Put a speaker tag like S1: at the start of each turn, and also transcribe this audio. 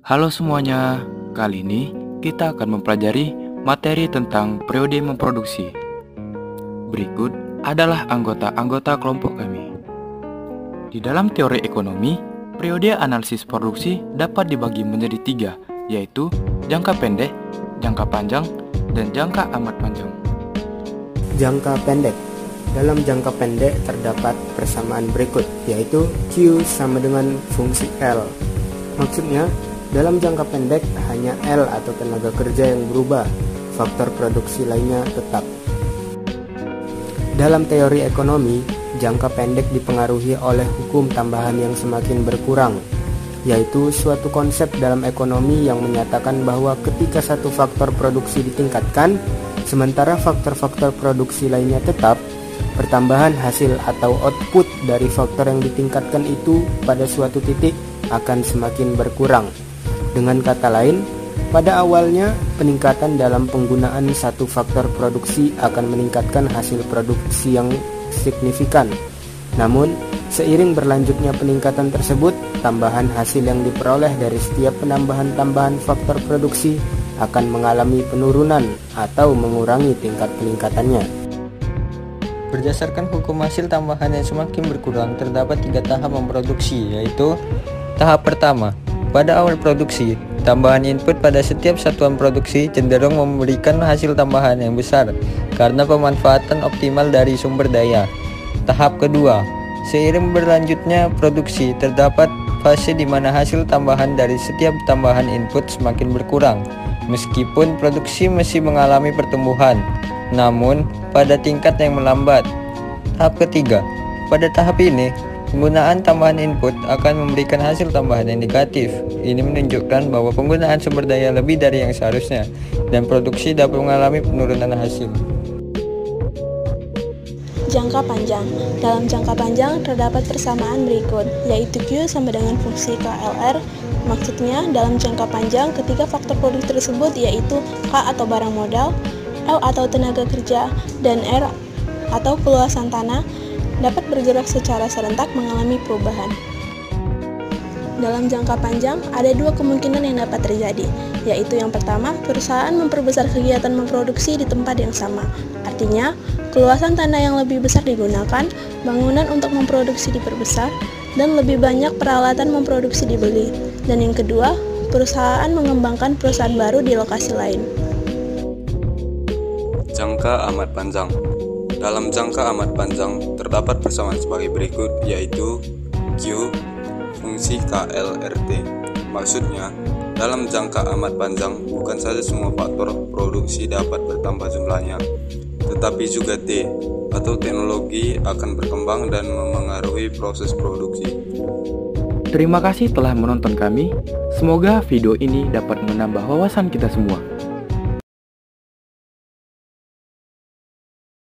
S1: Halo semuanya, kali ini kita akan mempelajari materi tentang periode memproduksi. Berikut adalah anggota-anggota kelompok kami. Di dalam teori ekonomi, periode analisis produksi dapat dibagi menjadi tiga, yaitu jangka pendek, jangka panjang, dan jangka amat panjang.
S2: Jangka pendek. Dalam jangka pendek terdapat persamaan berikut, yaitu Q sama dengan fungsi L. Maksudnya, dalam jangka pendek hanya L atau tenaga kerja yang berubah, faktor produksi lainnya tetap. Dalam teori ekonomi, jangka pendek dipengaruhi oleh hukum tambahan yang semakin berkurang, yaitu suatu konsep dalam ekonomi yang menyatakan bahwa ketika satu faktor produksi ditingkatkan, sementara faktor-faktor produksi lainnya tetap, pertambahan hasil atau output dari faktor yang ditingkatkan itu pada suatu titik akan semakin berkurang. Dengan kata lain, pada awalnya peningkatan dalam penggunaan satu faktor produksi akan meningkatkan hasil produksi yang signifikan. Namun, seiring berlanjutnya peningkatan tersebut, tambahan hasil yang diperoleh dari setiap penambahan tambahan faktor produksi akan mengalami penurunan atau mengurangi tingkat peningkatannya.
S3: Berdasarkan hukum hasil tambahan yang semakin berkurang, terdapat 3 tahap memproduksi, yaitu tahap pertama. Pada awal produksi, tambahan input pada setiap satuan produksi cenderung memberikan hasil tambahan yang besar karena pemanfaatan optimal dari sumber daya. Tahap kedua, seiring berlanjutnya produksi, terdapat fase di mana hasil tambahan dari setiap tambahan input semakin berkurang, meskipun produksi masih mengalami pertumbuhan, namun pada tingkat yang melambat. Tahap ketiga, pada tahap ini, penggunaan tambahan input akan memberikan hasil tambahan yang negatif. Ini menunjukkan bahwa penggunaan sumber daya lebih dari yang seharusnya, dan produksi dapat mengalami penurunan hasil.
S4: Jangka panjang. Dalam jangka panjang terdapat persamaan berikut, yaitu Q sama dengan fungsi KLR. Maksudnya, dalam jangka panjang ketika faktor produksi tersebut yaitu K atau barang modal, L atau tenaga kerja, dan R atau keluasan tanah dapat bergerak secara serentak mengalami perubahan. Dalam jangka panjang, ada 2 kemungkinan yang dapat terjadi, yaitu yang pertama, perusahaan memperbesar kegiatan memproduksi di tempat yang sama. Artinya, keluasan tanah yang lebih besar digunakan, bangunan untuk memproduksi diperbesar, dan lebih banyak peralatan memproduksi dibeli. Dan yang kedua, perusahaan mengembangkan perusahaan baru di lokasi lain.
S5: Jangka amat panjang. Dalam jangka amat panjang, terdapat persamaan sebagai berikut, yaitu Q fungsi KLRT. Maksudnya, dalam jangka amat panjang, bukan saja semua faktor produksi dapat bertambah jumlahnya, tetapi juga T atau teknologi akan berkembang dan memengaruhi proses produksi.
S1: Terima kasih telah menonton kami. Semoga video ini dapat menambah wawasan kita semua.